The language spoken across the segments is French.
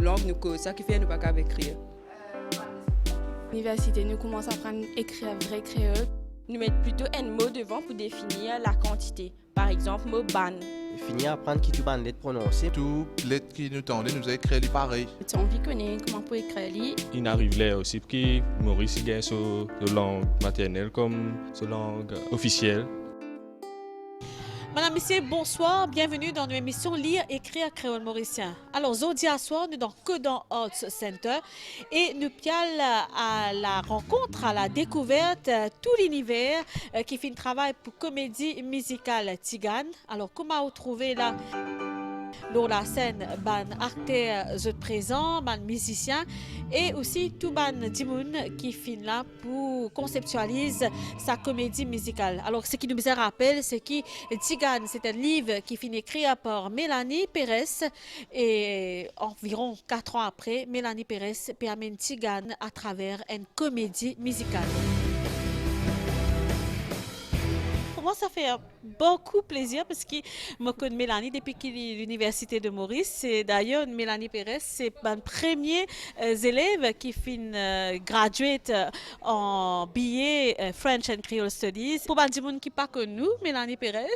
langue, nous cause ça qui fait nous pas capable écrire. L'université, nous commençons à apprendre à écrire vrai créole. Nous mettons plutôt un mot devant pour définir la quantité. Par exemple, mot ban. Finir à apprendre qui tu ban lettres prononcées. Toute lettre qui nous tendait, nous a écrit pareil. Tu as envie de connaître comment pour écrire. Il arrive là aussi que Maurice gagne sa langue maternelle comme sa langue officielle. Madame, Messieurs, bonsoir. Bienvenue dans notre émission Lire, écrire créole mauricien. Alors, aujourd'hui à soir, nous sommes dans Codan Arts Center et nous sommes à la rencontre, à la découverte, tout l'univers qui fait un travail pour comédie musicale tigane. Alors, comment vous trouvez là? Dans la scène, ban acteurs présents, ban musiciens et aussi tout ban dimoun qui finit là pour conceptualiser sa comédie musicale. Alors ce qui nous rappelle, c'est que Tigane, c'est un livre qui finit écrit par Mélanie Pérez et environ 4 ans après, Mélanie Pérez permet Tigane à travers une comédie musicale. Moi, ça fait beaucoup plaisir parce que je connais Mélanie depuis qu'il est à l'Université de Maurice. Et d'ailleurs, Mélanie Pérez, c'est mon premier élève qui fait graduate en BA French and Creole Studies. Pour les gens qui ne pas connu Mélanie Pérez,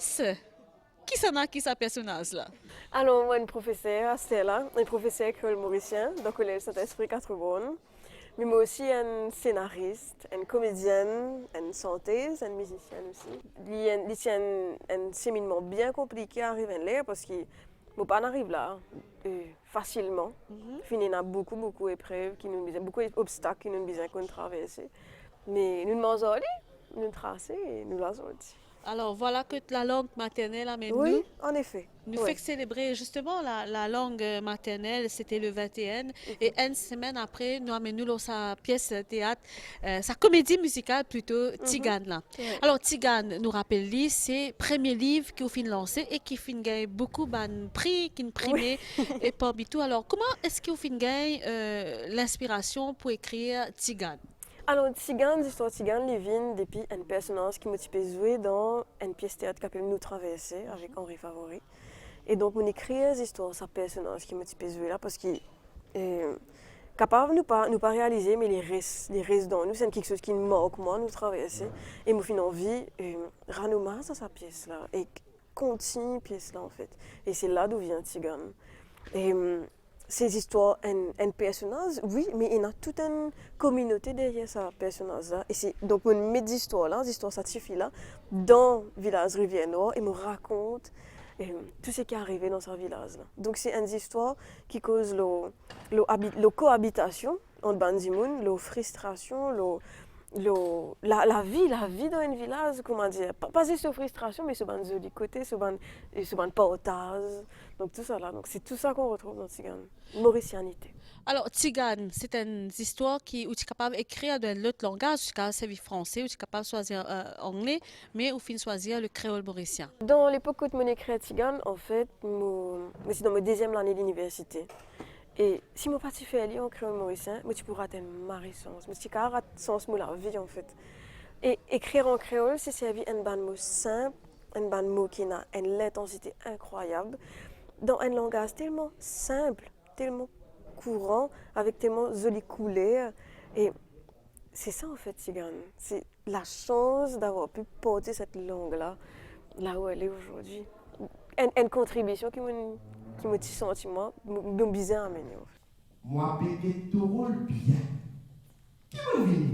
qui est sa personnage là? Alors, moi, une professeure, Stella, une professeure créole mauricien, dans le collège Saint-Esprit 80. Mais moi aussi, un scénariste, une comédienne, une chanteuse, une musicienne aussi. Il y a un séminement bien compliqué à arriver là parce que mon pas n'arrive là facilement. Il y a beaucoup d'épreuves, beaucoup d'obstacles qui nous besoin de traverser. Mais nous nous allons, nous tracer et nous l'avons sorti. Alors voilà que la langue maternelle amène oui, nous. En effet. Nous fait célébrer justement la langue maternelle, c'était le 21. Et une semaine après, nous amenons sa pièce théâtre, sa comédie musicale plutôt, Tigane. Là. Alors Tigane, nous rappelle, c'est le premier livre qui a fait lancer et qui a gagné beaucoup de prix, qui a primé et parmi tout. Alors comment est-ce qu'il a fait gagner l'inspiration pour écrire Tigane? Alors, Tigane, l'histoire Tigane, les vient depuis un personnage qui m'a joué dans une pièce théâtre qui s'appelle Nous Traverser avec Henri Favori. Et donc, on écrit l'histoire, ce personnage qui m'a joué là parce qu'il est capable de nous pas réaliser, mais les restes dans nous, c'est quelque chose qui nous manque, moi, nous traverser. Et moi, j'ai envie de renouer dans sa pièce là et continuer pièce là en fait. Et c'est là d'où vient Tigane. Et, ces histoires, un personnage, oui, mais il y a toute une communauté derrière ce personnage-là. Et donc, on met des histoires-là, des histoires certifiées-là, dans le village Rivière-Nord et me raconte tout ce qui est arrivé dans ce village-là. Donc, c'est une histoire qui cause la cohabitation entre les gens, la frustration, la vie dans un village, comment dire, pas juste la frustration, mais ce ban de côté, ce ban partage, donc tout ça là. Donc c'est tout ça qu'on retrouve dans Tigane, mauricianité. Alors Tigane, c'est une histoire où tu es capable d'écrire dans l'autre langage, tu es capable de servir français, ou tu es capable de choisir anglais, mais au fin de choisir le créole mauricien. Dans l'époque où je écris Tigane, en fait, c'est dans ma deuxième année d'université. Et si je ne fais pas en créole mauricien, je pourrais rater ma sens. Je pourrais rater sens de la vie en fait. Et écrire en créole, c'est servir un ban mot simple, un ban mot qui a une intensité incroyable, dans un langage tellement simple, tellement courant, avec tellement jolies couleurs. Et c'est ça en fait, Tigane. C'est la chance d'avoir pu porter cette langue-là, là où elle est aujourd'hui. Une contribution qui me dit sentiment, me bizarre à mener. Moi, pété tout rôle bien. Qui me vient?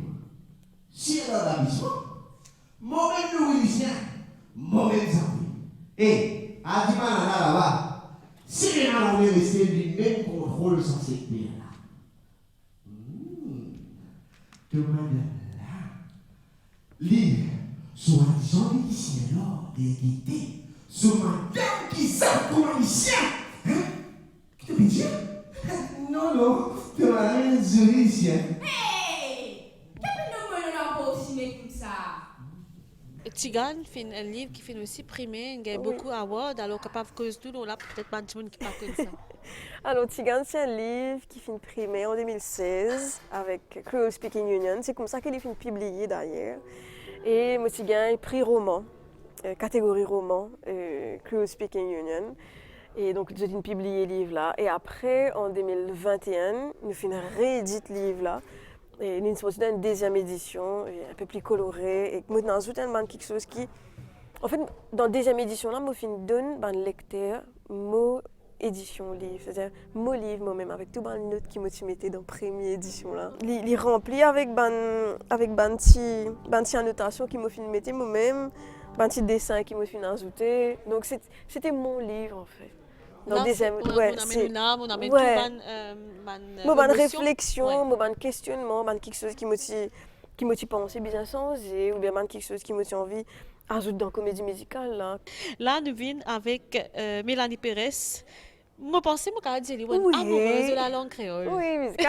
Si elle a la mission, moi-même nourrissien, moi-même amis. Et, à dire là-bas, si elle a envie de rester lui-même contrôle sans cette là. Que madame là, lire, soi-disant lycéen là, d'égalité, ce madame qui savent comment lycéen. Qui te dit? Non, tu m'as rien dit ici. Hey! Qu'est-ce que nous pas aussi comme ça? Tigane fait un livre qui fait aussi primé, il gagne beaucoup d'awards, alors capable de cause tout, là peut-être pas de gens qui ne connaissent pas ça. Alors Tigane, c'est un livre qui fait primé en 2016 avec Creole Speaking Union. C'est comme ça qu'il est fait publié d'ailleurs. Et moi, Tigane, prix roman, catégorie roman, Creole Speaking Union. Et donc, j'ai publié le livre là. Et après, en 2021, nous faisons réédite le livre là. Et nous sommes dans une deuxième édition, un peu plus colorée. Et nous avons ajouté quelque chose qui. En fait, dans la deuxième édition là, je donne un lecteur mot édition livre. C'est-à-dire, mot livre moi-même, avec tout les notes qui me mettaient dans la première édition là. Il rempli avec petite annotation qui me mettais moi-même, un petit dessin qui me ajouté. Donc, c'était mon livre en fait. Là, deuxième, on amène une âme, on amène tout une réflexion, un questionnement, quelque chose qui me pensé bien changé, ou bien quelque chose qui me envie d'ajouter dans la comédie musicale. Là, nous venons avec Mélanie Pérez. Je pense que je suis amoureuse de la langue créole. Oui, mais c'est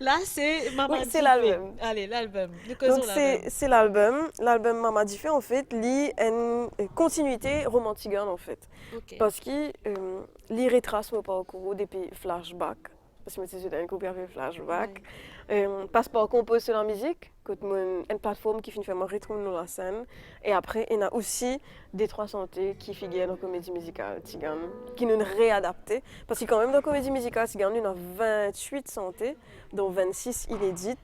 Là, c'est Maman c'est l'album. Allez, l'album. Donc, c'est l'album. L'album Maman Diffé, en fait, lit une continuité romantique, en fait. Okay. Parce que il retrace mon parcours depuis flashback. Parce que je suis dans une groupe avec flashback. Passeport compose sur la musique, une plateforme qui fait me retrouver dans la scène. Et après, il y a aussi des 3 santé qui figurent dans la comédie musicale Tigane, qui nous réadapté. Parce que quand même dans la comédie musicale Tigane, il y a 28 santé, dont 26 inédites.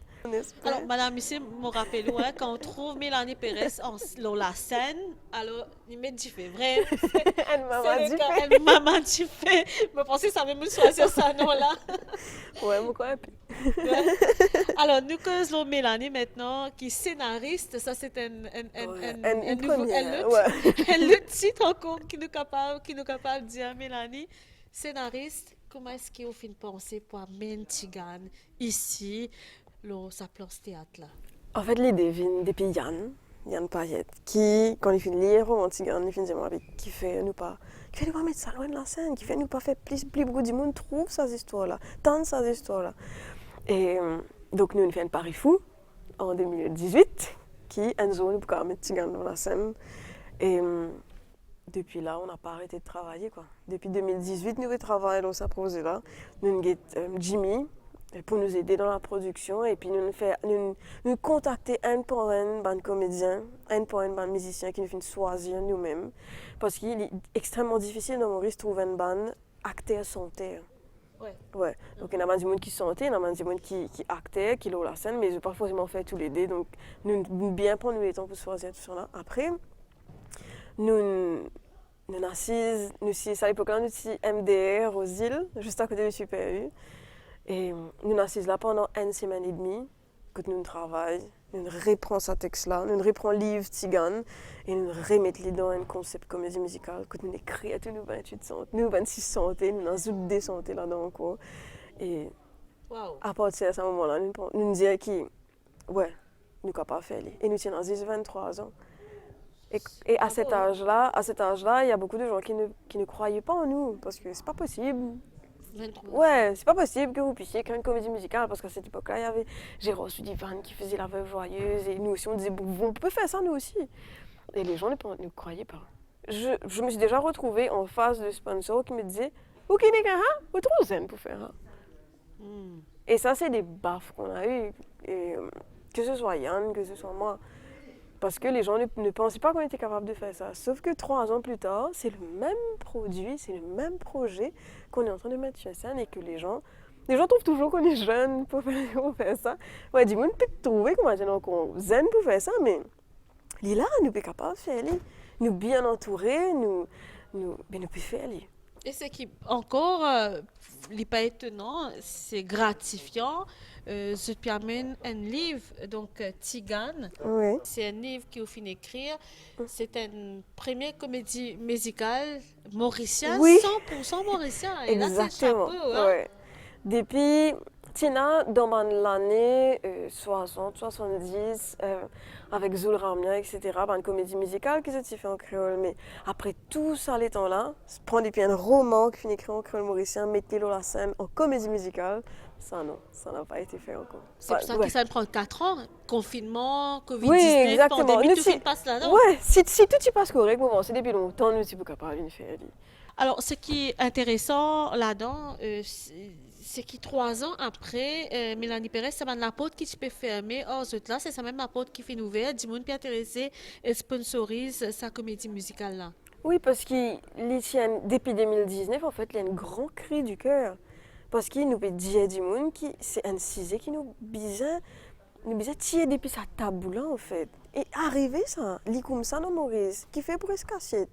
Alors, Madame Missé, me rappelle, quand on trouve Mélanie Pérez dans la scène, alors, il met du fait, vrai? Elle Maman Diffé. Je pensais que ça avait me choisir ça, non-là. Ouais, moi, quoi. Alors, nous causons Mélanie maintenant, qui est scénariste. Ça, c'est un nouveau. Le titre encore qui nous capable de dire Mélanie, scénariste, comment est-ce qu'il faut penser pour amener Tigane ici? Sa place théâtre là. En fait, l'idée vient depuis Yann Payette, qui, quand il fait lire romantique, il fait dire qui fait nous pas mettre ça loin de la scène, qui fait nous pas faire plus beaucoup du monde trouve ces histoires là, tant ces histoires là. Et donc nous fait un pari fou en 2018 qui Enzo nous peut mettre Tigane dans la scène. Et depuis là, on n'a pas arrêté de travailler quoi. Depuis 2018, nous travaillons dans ce projet là. Nous avons Jimmy pour nous aider dans la production et puis nous contacter un pour un comédien, un pour un musicien qui nous fait choisir nous-mêmes parce qu'il est extrêmement difficile dans Maurice de trouver une bande acteur santé. Ouais. Donc il y a du monde qui santé, il y a du monde qui acteur, qui l'a la scène, mais je n'ai pas forcément fait tous les deux. Donc nous bien prendre le temps pour choisir tout ça là. Après nous assises à l'époque là nous étions MDR aux îles, juste à côté du Super U. Et nous sommes assis là pendant 1 semaine et demie, que nous travaillons, nous reprenons ce texte-là, nous reprenons le livre Tigane et nous remettons dans un concept comédie musicale que nous écrivons tous nos 28 santé, nous 26 santé, nous avons des santé là-dedans encore. Et à partir de ce moment-là, nous disons que nous sommes capables de faire. Et nous sommes dans 23 ans. Et à cet âge-là, il y a beaucoup de gens qui ne croyaient pas en nous, parce que c'est pas possible. Ouais, c'est pas possible que vous puissiez créer une comédie musicale parce qu'à cette époque-là, il y avait Jérôme Sullivan qui faisait La Veuve Joyeuse et nous aussi on disait on peut faire ça nous aussi. Et les gens ne croyaient pas. Je me suis déjà retrouvée en face de sponsors qui me disaient vous qui n'êtes qu'un vous trouvez zen pour faire ça. Et ça, c'est des baffes qu'on a eu, que ce soit Yann, que ce soit moi. Parce que les gens ne pensaient pas qu'on était capable de faire ça. Sauf que 3 ans plus tard, c'est le même produit, c'est le même projet qu'on est en train de mettre sur scène et que les gens trouvent toujours qu'on est jeune pour faire ça. Ouais, du monde peut trouver qu'on est encore zen pour faire ça, mais là, nous sommes capables de faire. Nous bien entourés, nous pouvons faire. Et ce qui encore n'est pas étonnant, c'est gratifiant. Je peux amener un livre, donc Tigane. Oui. C'est un livre qu'il faut écrire. C'est une première comédie musicale mauricienne, 100% mauricien. Et exactement. Là, c'est le chapeau. Ouais. Depuis Tina, dans l'année 60-70, avec Zoul Ramia, etc., une comédie musicale qui s'est fait en créole. Mais après tout ça, les temps-là, prendre depuis un roman qui finit écrit en créole mauricien, mettez-le la scène en comédie musicale, ça non, ça n'a pas été fait encore. C'est pour ça que ça prend 4 ans, confinement, Covid-19, oui, pandémie, tout se passe là-dedans. Oui, si tout se passe correctement, c'est depuis longtemps, nous sommes capables de faire. Alors, ce qui est intéressant là-dedans, c'est que 3 ans après, Mélanie Pérez, c'est la porte qui peut fermer. Or, là, c'est même la porte qui fait ouverte. Du monde peut intéresser et sponsorise sa comédie musicale là. Oui, parce que depuis 2019, en fait, il y a un grand cri du cœur. Parce qu'il nous peut dire du monde qui c'est un sujet qui nous bizarre tirer depuis sa table là, en fait. Et arriver ça, lit comme ça dans Maurice, qui fait presque assiette,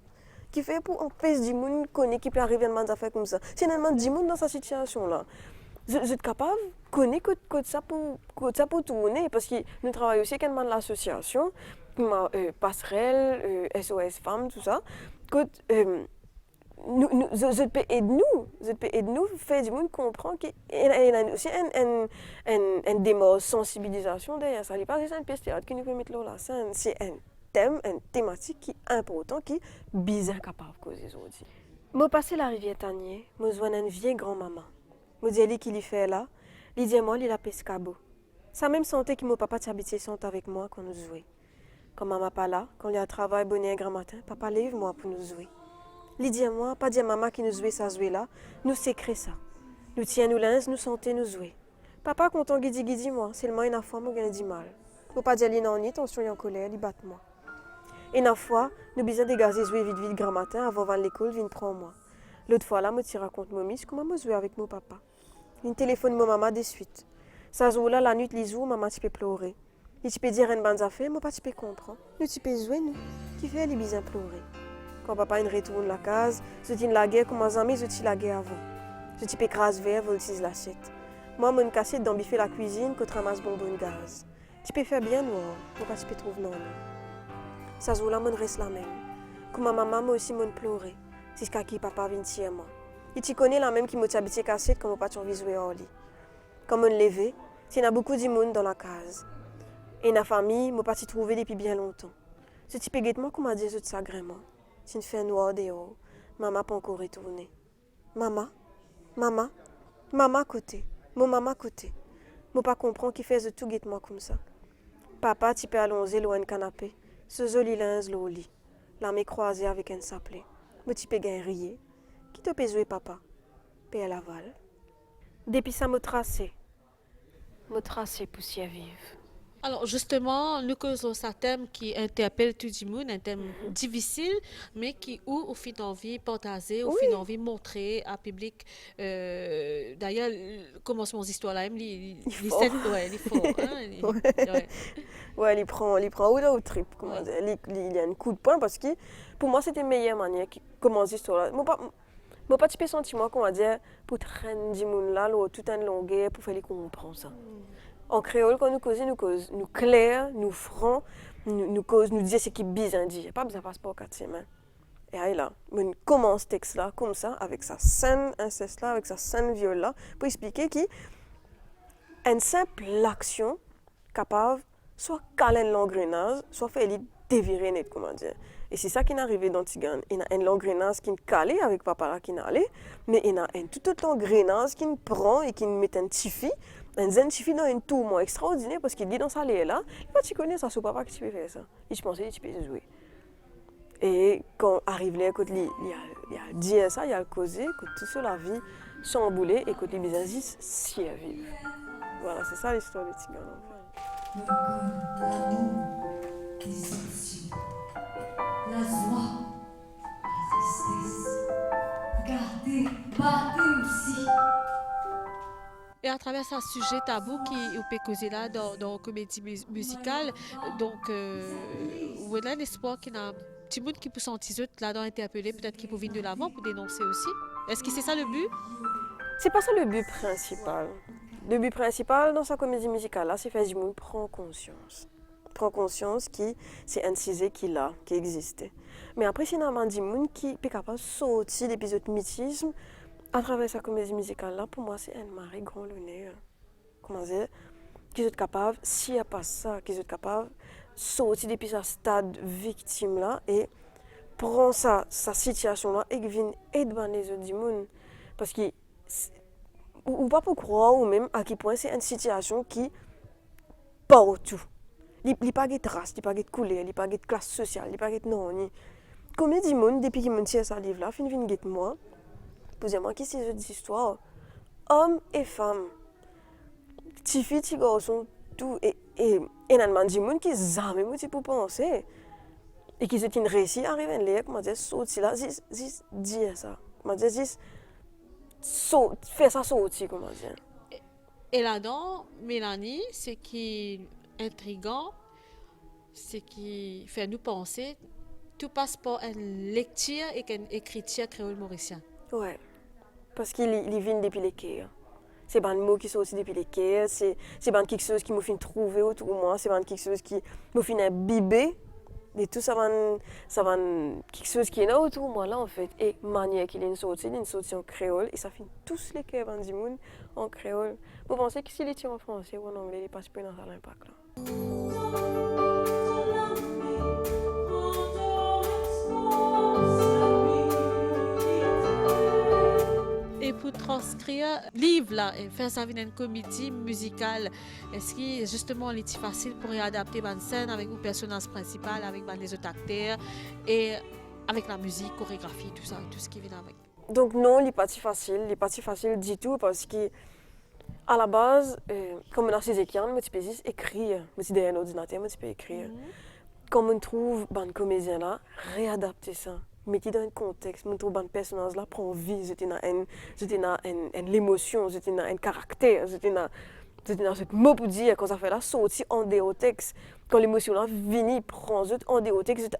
qui fait pour empêcher du monde connaître qui peut arriver à des affaires comme ça. C'est normalement du monde dans sa situation là. Je suis capable de connaître que ça pour tourner, parce que nous travaillons aussi avec l'association, Passerelle, SOS Femmes, tout ça. Je peux aider nous, faire du monde comprendre qu'il y a aussi une démarche sensibilisation derrière ça. Il n'est pas juste un pièce théâtre qui nous peut mettre là la scène. C'est un thème, une thématique qui est important, qui est bizarre capable de causer aujourd'hui. Je passe la rivière Tanier, je vois une vieille grand-maman. Je dis qu'il y fait là, il dit moi, il a pescabo. Ça même santé que mon papa t'habitait sont avec moi quand nous jouons. Quand maman pas là, quand il y a un travail bonnet un grand matin, papa lève moi pour nous jouer. Il dit moi, pas dire maman qui nous jouait ça jouer là, nous sécré ça. Nous tient nous lins, nous santé nous jouer. Papa content guidi moi, seulement une fois moi gagne du mal. Faut pas dire non ni tension en colère, il bat moi. Et une fois, nous besoin dégager jouer vite grand matin avant de l'école, vient prendre moi. L'autre fois là, moi tu raconte mon miss comment moi jouer avec mon papa. Il téléphone mon maman de suite. Ça joue là la nuit les jours, maman tu peux pleurer. Il tu peux dire une bonne affaire, moi pas tu peux comprendre. Nous tu peux jouer nous. Qui fait les besoin pleurer. Quand papa il retourne la case, je dis la guerre comme mes amis, je dis la guerre avant. Je dis peux craser verre, voltige l'assiette. Moi mon cassette dans biffer la cuisine, que ramasse bonbon gaz. Tu peux faire bien noir, moi pas tu peux trouver non. Ça joue là mon reste la même. Comme ma maman moi aussi mon pleurer. C'est ce qui papa vient tirer moi. Et tu connais la même qui m'a habité cassette comme pas tu envie jouer en lit. Comme on levé, il y a beaucoup de monde dans la case. Et la famille m'a pas trouvé depuis bien longtemps. Ce type guettement comment dire ce sagrément. C'est une fin noire dehors. Maman pas encore retourné. Maman côté. Mon maman côté. Moi pas comprendre qui fait tout guettement comme ça. Papa tu peux allongé loin de canapé. Ce joli linge au lit. La main croisée avec un sapelet. Moi tu peux gagner rier. Qui te peut jouer papa? Paix à l'aval. Depuis ça me tracé poussière vive. Alors justement, nous causons un thème qui interpelle tout le monde, un thème difficile, mais qui au fin d'envie partager, au fin d'envie montrer à public. D'ailleurs, commencement des histoires là, il fort, il prend ou là trip, comment dire, il y a un coup de poing parce que pour moi c'était la meilleure manière de commencer l'histoire là. Moi pas tu peux sentir moi comment dire pour traîner du monde là, tout un longueur pour faire les comprendre ça. En créole, quand nous causons, nous clair, nous franc, nous disons ce qui est bizarre dit. Pas besoin de passer par 4 semaines. Et là, on commence ce texte là comme ça, avec sa scène inceste là, avec sa scène viol là, pour expliquer qu'une simple action capable soit caler l'engrenage, soit faire dévirer net, comment dire. Et c'est ça qui est arrivé dans Tigane. Il y a un engrenage qui est calé avec papa là qui est allé, mais il y a un tout autre engrenage qui prend et qui met un tifi. Un zen suffit dans un tour extraordinaire parce qu'il dit dans sa lait là, tu connais ça, c'est papa qui peut faire ça. Et je pensais que tu peux jouer. Et quand arrive là, il a dit ça, il a causé, que tout ça la vie chamboulée et que les business si à vivre. Voilà, c'est ça l'histoire de Tigane en fait. L'amour, les sentiments, la joie, la tristesse. Regardez, battez aussi. Et à travers ce sujet tabou qui peut causer là dans la comédie musicale, donc on a l'espoir qu'il y a un petit monde qui peut sentir là dans interpeller, peut-être qu'il peut venir de l'avant pour dénoncer aussi. Est-ce que c'est ça le but? C'est pas ça le but principal. Le but principal dans sa comédie musicale là, c'est faire du monde prend conscience. Prend conscience que c'est un sujet qui existait. Mais après, c'est un monde qui est capable de sortir d'épisodes mythisme. À travers sa comédie musicale là, pour moi, c'est un mari grand lunaire. Comment dire? Qui est capable, s'il n'y a pas ça, qui est capable de sortir depuis ce stade victime là et prendre sa situation là et vient aider les autres du monde. Parce que, ou pas pour croire, ou même à quel point c'est une situation qui partout. Il n'y a pas de race, il n'y a pas de couleur, il n'y a pas de classe sociale, il n'y a pas de non. Combien de monde, depuis qu'il m'a tiré ce livre là, fin de moi. Posez-moi qui c'est cette histoire. Hommes et femmes, petits filles, petits garçons, tout. Et il y a des gens qui jamais pour penser. Et qu'ils ont réussi à arriver à l'air, comment dire, sortir là, juste dire ça. Comment dire, juste faire ça sortir, comment dire. Et là-dedans, Mélanie, ce qui est intriguant, ce qui fait nous penser, tout passe par une lecture et une écriture créole mauricien. Ouais, parce qu'il vient depuis les quais. C'est pas un mot qui sont aussi depuis les quais, c'est pas quelque chose qui me fait trouver autour de moi, c'est pas quelque chose qui me fait imbiber. Et tout ça va quelque chose qui est là autour de moi là en fait. Et manière qu'il est une sortie en créole, et ça fait tous les quais du monde en créole. Vous pensez que s'il est en français ou en anglais, il passe pas dans l'impact là. Et pour transcrire livre là et faire ça une comédie musicale, est-ce que justement il est facile pour réadapter une scène avec un personnage principal, avec les autres acteurs et avec la musique, chorégraphie, tout ça, tout ce qui vient avec? Donc non, il n'est pas si facile du tout parce que à la base, comme on a ces écrits, je peux écrire, je suis derrière un ordinateur, je peux écrire. Comme on trouve un comédien là, réadapter ça. Mettez dans un contexte, mon trouve un personnage là prend vie, j'étais dans l'émotion, j'étais dans un caractère, j'étais dans ce mot pour dire quand ça fait la sortie en dehors texte, quand l'émotion là vient prend en dehors texte,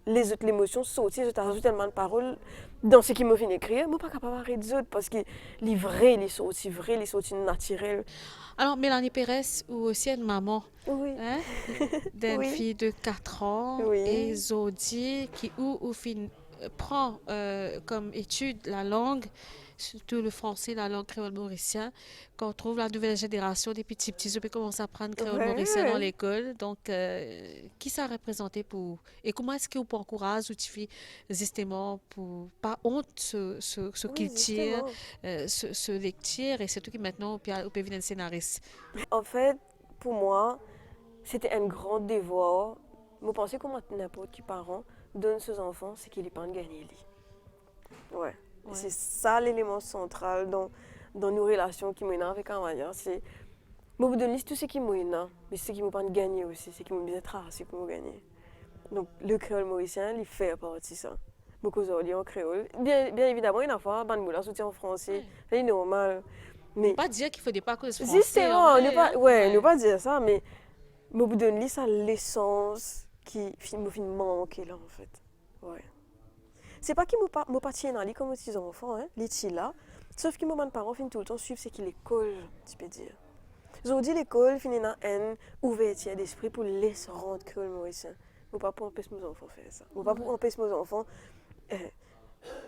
les autres l'émotion sortir, je t'ajoute tellement de paroles dans ce qui me vient écrire, moi pas capable d'arrêter les autres parce que les vrais, les sorties naturelles. Alors Mélanie Pérez ou aussi une maman. Oui. Hein? D'une fille de 4 ans et Zodi qui prend comme étude la langue, surtout le français, la langue créole mauricien. Quand on trouve la nouvelle génération des petits, ils peuvent commencer à apprendre créole mauricien dans l'école. Donc, qui ça a représenté pour... Et comment est-ce qu'on peut encourager ou tu fais justement pour pas honte ce culture, ce lecture et surtout que maintenant on peut devenir un scénariste? En fait, pour moi, c'était un grand devoir. Je pensais que n'importe qui parent donne ses enfants, c'est qu'il n'est pas gagné. Ouais. C'est ça l'élément central dans nos relations qui m'ont avec un voyant. C'est moi vous donne tout ce qui m'ont, mais ce qui m'ont pas gagné aussi, c'est qui m'ont bien tracé pour me gagner. Donc le créole mauricien, il fait partie de ça. Beaucoup aujourd'hui en créole. Bien évidemment, il y a fois ban moula soutien en français, c'est normal. Mais pas dire qu'il faut des pas causes français. Justement, ne pas dire ça, mais moi vous donne ça l'essence qui me manque là en fait. Ouais. C'est pas qu'ils m'ont pas tiennent en comme petits enfants, hein, les petits là. Sauf que mes parents finissent tout le temps suivre c'est qu'ils l'école, tu peux dire. Aujourd'hui l'école finit dans une ouverture d'esprit pour laisser rendre créole mauricien. Je ne pas pour empêcher mes enfants faire ça. Je ne pas pour empêcher mes enfants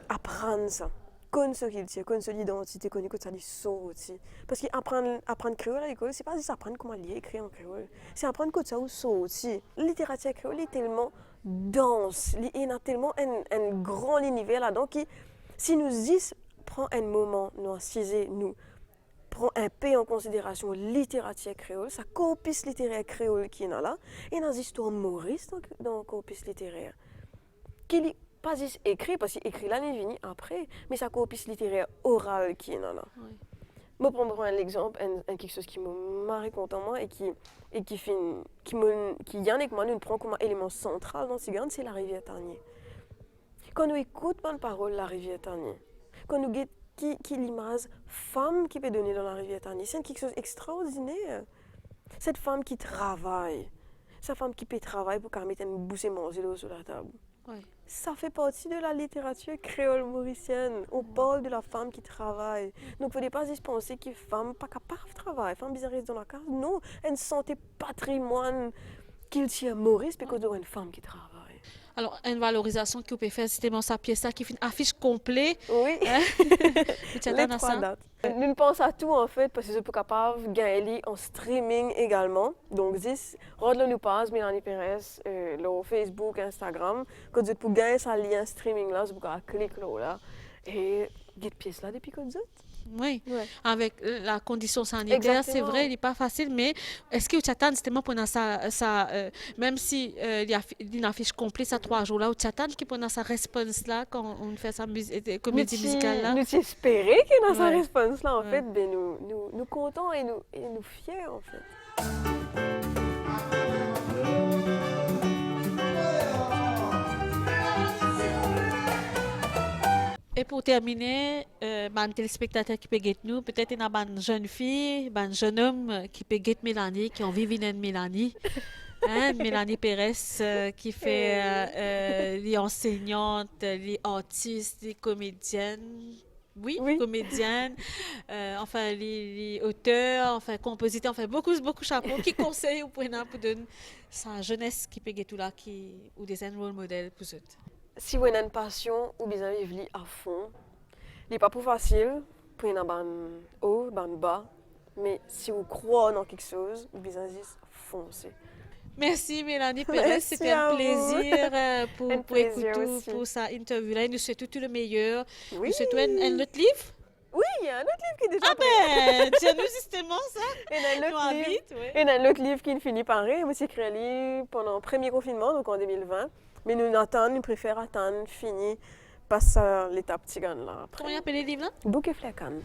apprendre ça. Connaître ce qu'ils tirent, connaître l'identité, connaître que ça les sort aussi. Parce qu'apprendre créole à l'école, c'est pas juste apprendre comment lire et écrire en créole. C'est apprendre que ça ou sort aussi. La littérature créole est tellement dense, il y a tellement un grand univers là-dedans qui, si nous disons, prend un moment, nous assisons, nous prend un peu en considération littérature créole, ça corpus littéraire créole qui est là, et dans l'histoire maurice dans le corpus littéraire. Qui n'est pas juste écrit, parce qu'il écrit là, il vient après, mais ça corpus littéraire oral qui est là. Oui. Je vais prendre un exemple, quelque chose qui me marre content moi et qui vient avec moi, nous prend comme élément central dans ce c'est la rivière Tarnier. Quand nous écoutons une parole la rivière Tarnier, quand nous guettons qui l'image femme qui peut donner dans la rivière Tarnier, c'est quelque chose d'extraordinaire. Cette femme qui travaille, cette femme qui peut travailler pour qu'elle mette une boussée manger sur la table. Oui. Ça fait partie de la littérature créole mauricienne. On parle de la femme qui travaille. Donc, il ne faut pas juste penser que femme pas capable de travailler, femme bizarre dans la case. Non, une santé patrimoine qu'il tient Maurice, parce qu'on a une femme qui travaille. Alors, une valorisation que vous pouvez faire, c'est sa pièce qui fait une affiche complète. Oui. Les 3 dates. Nous pensons à tout en fait, parce que je suis capable de gagner en streaming également. Donc, nous passe Mélanie Pérez, sur Facebook, Instagram. Quand vous pouvez gagner ce lien streaming là, vous pouvez cliquer là. Et cette pièce là depuis que vous êtes. Oui, avec la condition sanitaire, c'est vrai, il n'est pas facile, mais est-ce que tu attends justement pendant ça même si il y a une affiche complète, ça 3 jours là, où tu attends qu'il pendant sa réponse là, quand on fait sa comédie musicale là? Nous espérons qu'il y a sa réponse là, en fait, ben, nous contents et nous fiers en fait. Et pour terminer, les téléspectateurs qui peuvent nous, peut-être il y a une jeune fille, un jeune homme qui peut Mélanie, qui ont vécu Mélanie. Hein, Mélanie Pérez qui fait les enseignantes, les artistes, les comédiennes. Oui, comédienne, enfin les auteurs, enfin compositeurs, enfin beaucoup de chapeaux qui conseillent pour donner sa jeunesse qui peut tout là ou des rôle modèles pour eux. Si vous avez une passion ou besoin de vivre à fond, ce n'est pas plus facile pour y avoir un haut, un bas, mais si vous croyez dans quelque chose, vous besoin de foncer. Merci Mélanie Pérez, c'était un plaisir pour écouter pour sa interview là. Nous souhaitons tout le meilleur. Oui. Nous souhaitons un autre livre. Oui, il y a un autre livre qui est déjà prêt. Tiens-nous justement ça. Et un autre livre qui finit par rire. Moi, j'ai écrit un livre pendant le premier confinement, donc en 2020. Mais nous préférons attendre, fini, passe à l'étape tigane là. Comment il appelle les livres là? Bouquet Flacan.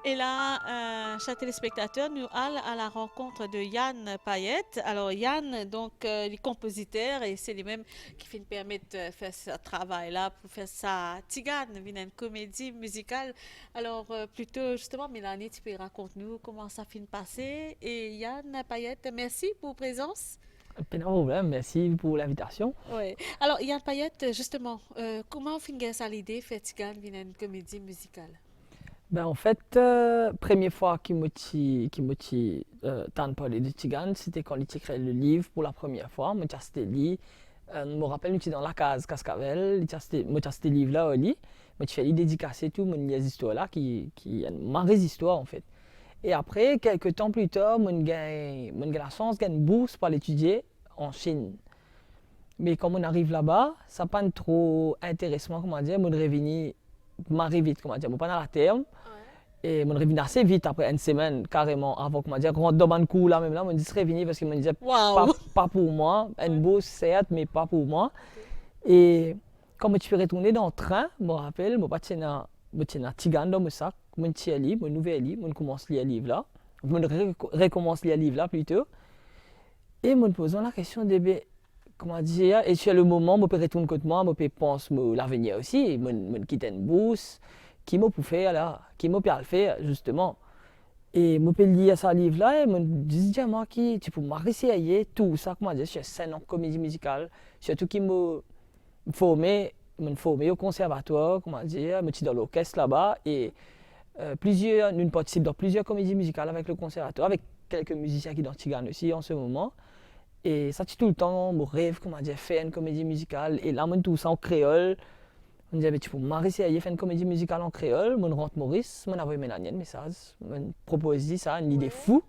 Et là, chers téléspectateurs, nous allons à la rencontre de Yann Payette. Alors Yann, donc les compositeurs, et c'est les mêmes qui permettent de faire ce travail-là pour faire sa tigane, une comédie musicale. Alors plutôt justement, Mélanie, tu peux raconter-nous comment ça finit passer. Et Yann Payette, merci pour votre présence. Pas de problème, merci pour l'invitation. Oui. Alors Yann Payette, justement, comment finit ça l'idée de faire tigane, une comédie musicale? Ben, en fait, première fois qu'il m'a parlé de Tigane, c'était quand il écrit le livre pour la première fois. Moi, j'ai lu, je me rappelle, j'étais dans la case Cascavel, moi, j'ai lu le livre là au lit. Moi, j'ai fait les dédicacer tout, les histoires là, qui ma histoire en fait. Et après, quelques temps plus tard, j'ai la chance de gagner une bourse pour l'étudier en Chine. Mais quand on arrive là-bas, ça n'a pas trop intéressant, comment dire, mon revenu m'arrive vite, comment dire, pas dans la terme. Et mon revenu assez vite après une semaine carrément avant, comment dire, rentre dans un coup là même là, mon dit revenu parce que mon disait pas pour moi, une bourse certes mais pas pour moi. Et quand je suis retourné dans le train, je me rappelle, je tiens Tigane dans mon sac, je tiens un livre, mon nouvel livre, je commence à lire le livre là, je recommence à lire le livre là plutôt. Et je me pose la question de comment dire, et sur le moment, je peux retourner contre moi, je pense à l'avenir aussi, je quitte une bourse, qui m'a pu faire là, qui m'a pu le faire justement. Et je peux lire ce livre là et je me dis, moi, tu peux m'essayer tout ça, comment dire, sur scène en comédie musicale, surtout qui m'a formé au conservatoire, comment dire, je suis dans l'orchestre là-bas et nous participons dans plusieurs comédies musicales avec le conservatoire, avec quelques musiciens qui sont dans Tigane aussi en ce moment. Et ça, c'est tout le temps mon rêve, comment dire, faire une comédie musicale. Et là, tout ça en créole. On disait, tu peux m'essayer faire une comédie musicale en créole. Je rentre Maurice, je envoie Mélanie un message, je propose ça, une idée fou.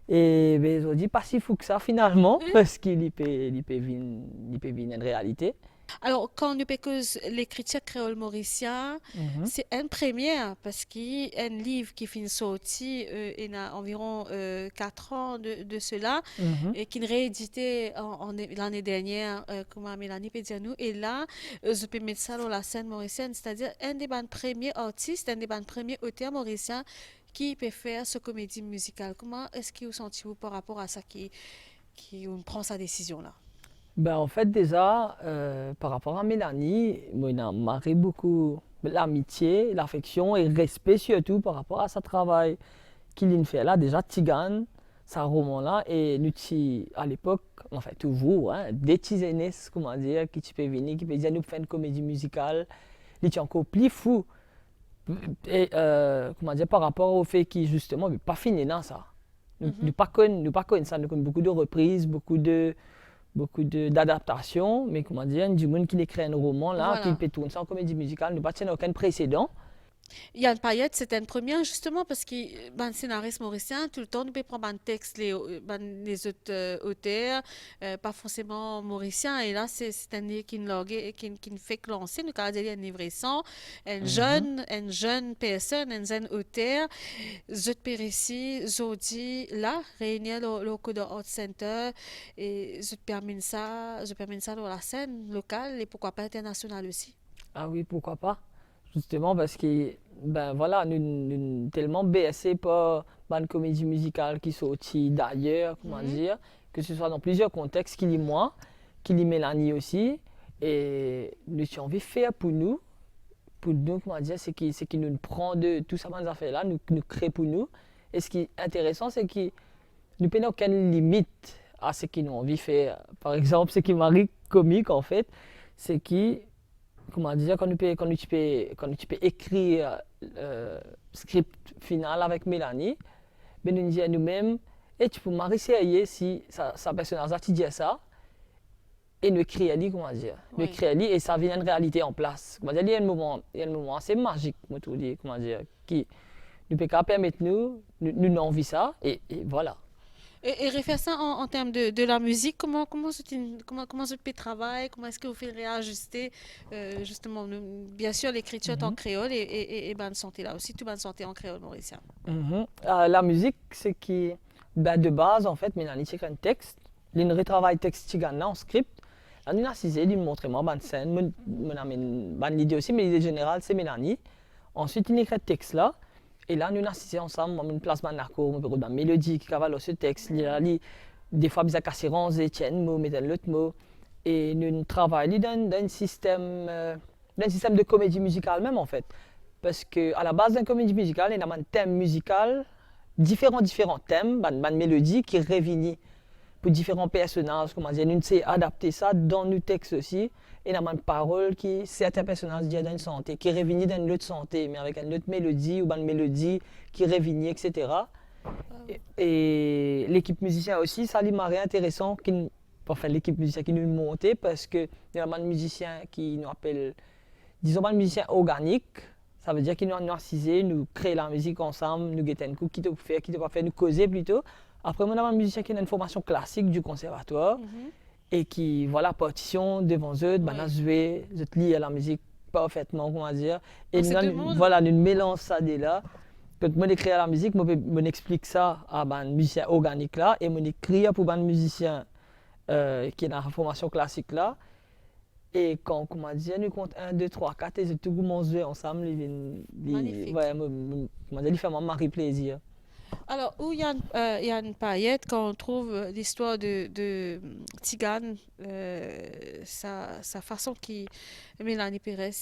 Et je dis, pas si fou que ça finalement, parce qu'il peut venir une réalité. Alors, quand nous parlons l'écriture créole mauricien, c'est une première parce qu'il y a un livre qui finit sorti il y a environ 4 ans de cela et qui est réédité l'année dernière, comme Mélanie peut dire nous. Et là, je peux mettre ça dans la scène mauricienne, c'est-à-dire un des premiers artistes, un des premiers auteurs mauriciens qui peut faire ce comédie musicale. Comment est-ce que vous sentez-vous par rapport à ça qui prend sa décision-là? Ben, en fait, déjà, par rapport à Mélanie, moi, il m'a beaucoup l'amitié, l'affection et le respect surtout par rapport à ce travail qu'il fait là. Déjà, Tigane, ce roman-là, et nous, à l'époque, enfin toujours, des petits aînés, comment dire, qui peuvent venir, qui peuvent dire nous faire une comédie musicale, il est encore plus fou. Et comment dire, par rapport au fait qu'il justement, pas fini dans ça. Nous ne connaissons ça, nous connaissons beaucoup de reprises, beaucoup d'adaptations, mais comment dire, du monde qui écrit un roman là, voilà, qui peut tourner ça en comédie musicale, nous n'avons aucun précédent. Yann Payette, c'était une première justement parce que les scénaristes mauriciens, tout le temps, nous pouvons prendre un texte, les autres auteurs, pas forcément mauriciens. Et là, c'est un livre qui nous fait lancer, nous avons dit un livre récent, une jeune personne, un jeune auteur, Zut Périssi, Zodi, là, réunir le Coda Art Center, et je permets ça dans la scène locale et pourquoi pas internationale aussi. Ah oui, pourquoi pas. Justement parce que, ben voilà, nous tellement BSC par une comédie musicale qui sortit d'ailleurs, comment dire, que ce soit dans plusieurs contextes, qu'il y moi, qu'il y Mélanie aussi. Et nous avons envie de faire pour nous, comment dire, c'est qui nous prend de tout ça, ces affaires-là, nous crée pour nous. Et ce qui est intéressant, c'est que nous n'avons aucune limite à ce qu'ils nous ont envie de faire. Par exemple, ce qui m'arrive comique, en fait, c'est que, comment dire, quand tu peux écrire le script final avec Mélanie, ben nous disons à nous-mêmes, et tu peux marier si sa personnage a dit ça, et nous écrire, comment dire, nous écrire et ça vient une réalité en place. Comment dire, il y a un moment assez magique, comment dire, qui nous peut permettre nous envie ça, et voilà. Et refaire ça en termes de la musique, comment ce peut travailler, comment est-ce que vous faites réajuster justement, bien sûr, l'écriture en créole et bonne santé là aussi, tout bonne santé en créole mauricien. La musique, c'est qui, de base, en fait, Mélanie écrit un texte, elle retravaille texte en script, elle a assisé, elle montre moi bonne scène, l'idée aussi, mais l'idée générale, c'est Mélanie. Ensuite, il écrit le texte là. Et là, nous avons assisté ensemble, on place un accord, on peut une mélodie qui cavale ce texte. Des fois, nous avons cassé un mot, mais l'autre mot. Et nous travaillons dans un système de comédie musicale même, en fait. Parce qu'à la base d'une comédie musicale, il y a un thème musical, différents thèmes, une mélodie qui réunit pour différents personnages. Comment dire, nous avons adapté ça dans nos textes aussi. Et il y a une parole qui, certains personnages disent dans une santé, qui réunit dans une autre santé, mais avec une autre mélodie ou une mélodie qui réunit, etc. Et l'équipe musicienne aussi, ça m'a intéressant. L'équipe musicienne qui nous montait parce qu'il y a un musicien qui nous appelle, disons, un musicien organique. Ça veut dire qu'il nous a assisé, nous créer la musique ensemble, nous guetter un coup, qui te pas faire, nous causer plutôt. Après, on a un musicien qui a une formation classique du conservatoire. Et qui, voilà, partition devant eux, jouer, je lis à la musique parfaitement, comment dire. Et nous mélangeons ça dès là. Quand on écrit à la musique, on explique ça à un musicien organique là, et on écrit pour un musicien qui est dans la formation classique là. Et quand, comment dire, nous comptons 1, 2, 3, 4, et tout le monde joue ensemble, Magnifique. Il fait mon plaisir. Alors, où il y a une paillette, quand on trouve l'histoire de Tigane, sa façon qui Mélanie Pérez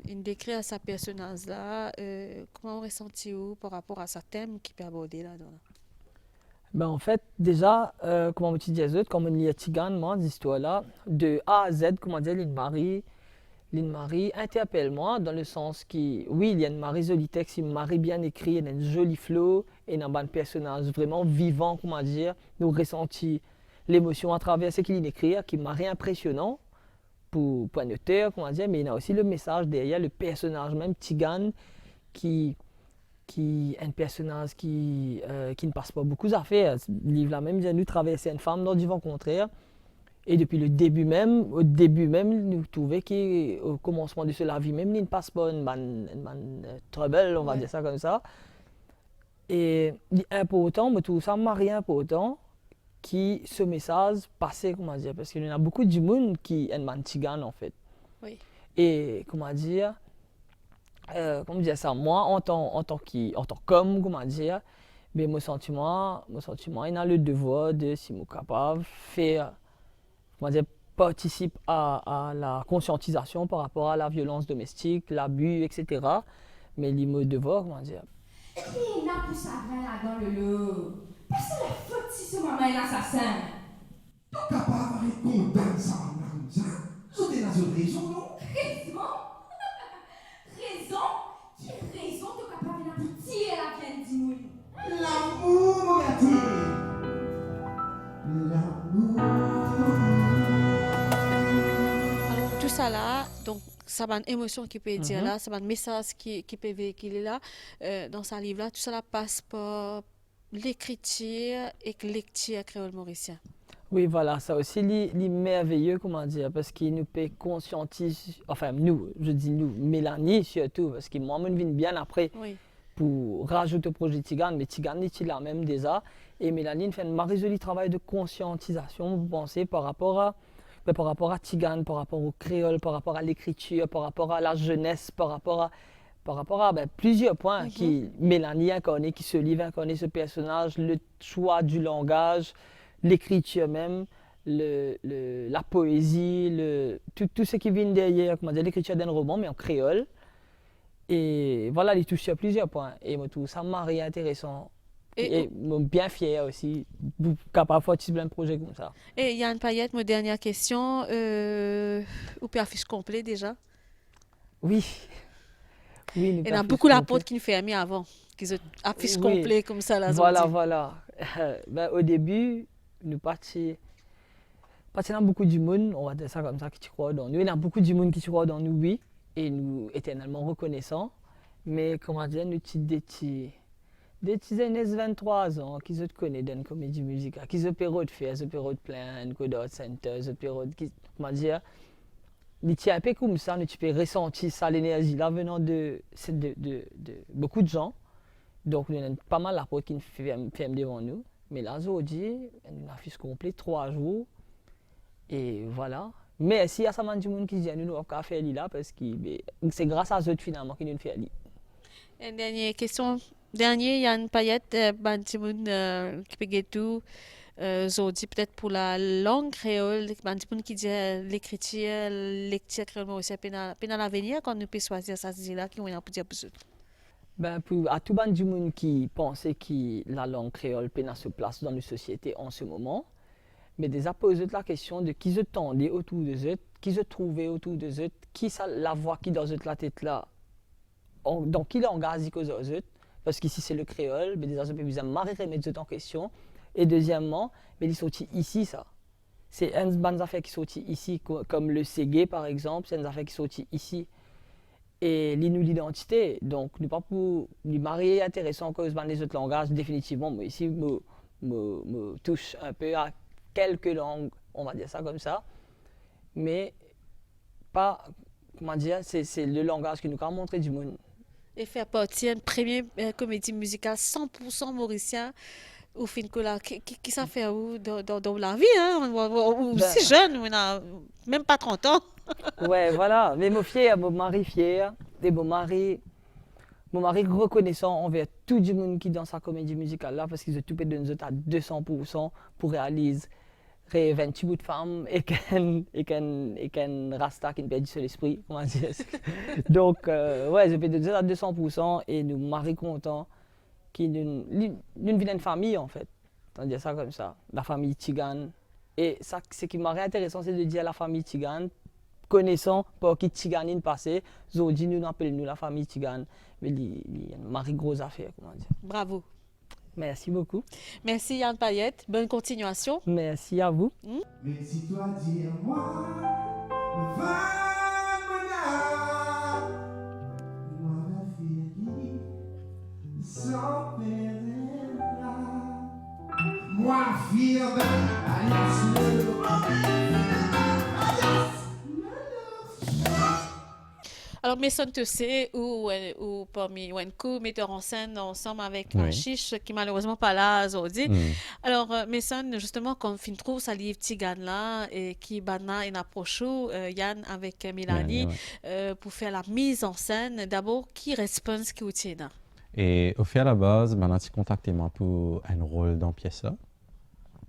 décrit à sa personnage-là, comment on ressentit par rapport à sa thème qui peut aborder là-dedans? En fait, déjà, comme on dit comme on lit Tigane, moi, cette histoire-là, de A à Z, comment dire, Lynn Marie interpelle-moi dans le sens qui, oui, il y a une Marie jolie texte, une Marie bien écrit, il y a un joli flow, et il y a un personnage vraiment vivant, comment dire, nous ressentis l'émotion à travers ce qu'il écrit, qui m'a impressionnant pour un auteur, comment dire, mais il y a aussi le message derrière, le personnage même, Tigane, qui est un personnage qui ne passe pas beaucoup d'affaires. Le livre-là même, nous traverser une femme dans du vent contraire. Et depuis le début même, nous trouvons qu'au commencement de la vie même, il ne passe pas une trouble, on va dire ça comme ça. Et important, mais tout ça m'a rien important qui ce message passait, comment dire, parce qu'il y a beaucoup de monde qui est un tigane en fait. Oui. Et comment dire ça, moi en tant qu'homme, comment dire, mais mon sentiment, il a le devoir de, si je suis capable, faire, comment dire, participe à la conscientisation par rapport à la violence domestique, l'abus, etc. Mais il me devoir, comment dire. Qui n'a plus ça là dans le lot? Personne n'a faute si ce maman est l'assassin. Tout capable de condamner ça, madame, ça. C'était dans une raison, non? Raison? Raison? Quelle raison tu es capable de tirer la viande d'Inoui? L'amour, mon gâté. Alors, tout ça là, donc, ça va une émotion qui peut dire là, ça va un message qui peut véhiculer là, dans ce livre-là, tout ça là passe par l'écriture et lecture créole mauricien. Oui, voilà, ça aussi, c'est merveilleux, comment dire, parce qu'il nous peut conscientiser, enfin, nous, je dis nous, Mélanie surtout, parce que moi, je viens bien après pour rajouter au projet Tigane, mais Tigane est là même déjà, et Mélanie fait un joli travail de conscientisation, vous pensez, par rapport à. par rapport à Tigane, par rapport au créole, par rapport à l'écriture, par rapport à la jeunesse, par rapport à plusieurs points qui Mélanie incarnée, qui se livre incarner ce personnage, le choix du langage, l'écriture même, la poésie, tout ce qui vient derrière, comment dire, l'écriture d'un roman, mais en créole. Et voilà, il touche sur plusieurs points. Et moi, tout ça m'a intéressant. Et bien fier aussi, capable de faire un projet comme ça. Et Yann Payette, ma dernière question, ou puis affiche complet déjà? Oui. Oui, il y a beaucoup d'apôtres qui nous fermaient avant, qui ont affiche complet comme ça. Là, voilà. Au début, nous partions dans beaucoup du monde, on va dire ça comme ça, qui croit dans nous. Il y a beaucoup du monde qui croit dans nous, oui, et nous éternellement reconnaissants. Mais comment dire, nous des petits aînés de 23 ans qui se connaissent dans une comédie musicale, qui se période faire, se période plein, une code center, se période comment dire. Il y a un peu comme ça, tu peux ressentir ça, l'énergie là venant de beaucoup de gens. Donc, il y a pas mal d'apôtres qui nous ferment devant nous. Mais là, aujourd'hui, on a fait ce complet 3 jours. Et voilà. Mais s'il y a ça, du monde qui dit nous avons fait là parce que c'est grâce à eux finalement qu'ils nous fait aller. Une dernière question. Yann Payette, qui peut tout. Aujourd'hui, peut-être pour la langue créole, qui dit l'écriture, lecture créole, aussi à l'avenir, quand nous pouvons choisir ça, là, qui on a pour dire pour ça. À tout le monde qui pensait que la langue créole peut se place dans la société en ce moment, mais déjà poser la question de qui se tendait autour de eux, qui se trouvait autour de eux, qui la voix qui dans la tête là, dans qui langage ils causent eux, parce qu'ici c'est le créole, mais déjà je peux vous remettre en question. Et deuxièmement, mais ils sont ici ça. C'est une bonne affaire qui sont ici, comme le Ségué par exemple, c'est une affaire qui sont ici. Et l'identité, donc nous pas pour nous marier intéressant cause les autres langages définitivement. Moi ici me touche un peu à quelques langues, on va dire ça comme ça, mais pas comment dire, c'est le langage qui nous a montré du monde. Et faire partie d'une première comédie musicale 100% mauricien. Au fin de qui ça fait où dans la vie, hein? Si jeune, on n'a même pas 30 ans. Ouais, voilà. Mais mon fier, mon mari fier, et mon mari reconnaissant envers tout le monde qui est dans sa comédie musicale là, parce qu'ils ont tout fait de nous à 200% pour réaliser 28 bouts de femmes et qu'un rasta qui ne perd sur l'esprit, comment dire. Donc, ouais, je fais de nous à 200% et nous mari content. Qui est d'une vilaine famille en fait, on dit ça comme ça, la famille Tigane. Et ça, ce qui m'a intéressant, c'est de dire la famille Tigane, connaissant par qui Tigane passé, aujourd'hui nous appelons la famille Tigane, mais il y a une grosse affaire, comment dire. Bravo. Merci beaucoup. Merci Yann Payette, bonne continuation. Merci à vous. Mais si toi dis-moi, sans perdre moi fier Alors, Maison Tessé ou parmi Wenko, metteur en scène ensemble avec Machiche, qui malheureusement pas là aujourd'hui. Alors, Maison, justement, comme fin trouve sa livre Tigane là, et qui bana une approche Yann avec Mélanie pour faire la mise en scène. D'abord, qui réponse qui tient là? Et au fait, à la base, maintenant, tu contacté moi pour un rôle dans pièce là.